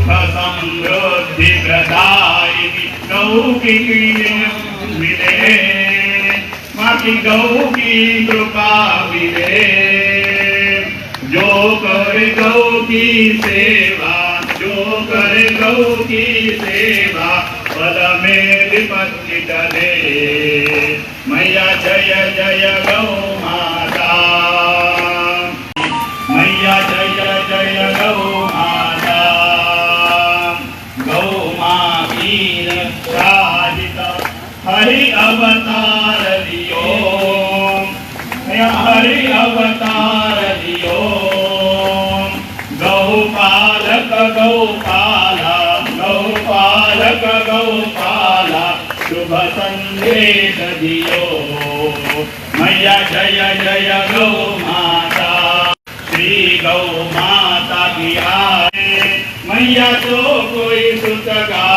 समृद्धि प्रदायिनी गौ की मिले, माँ की गौ की कृपा मिले। जो करे गौ की सेवा, जो करे गौ की सेवा, पद में विपत्ति टले। मैया जय जय गौ माता, मैया जय जय गौ माता। गौ माँ कीन साधित हरि अवतार दियो, हरि अवतार दियो। गौपालक गौपाला, गौपालक गौपाला, शुभ संदेश दियो। मैया जय जय गौ माता, श्री गौ माता की आए। मैया तो कोई सुत गा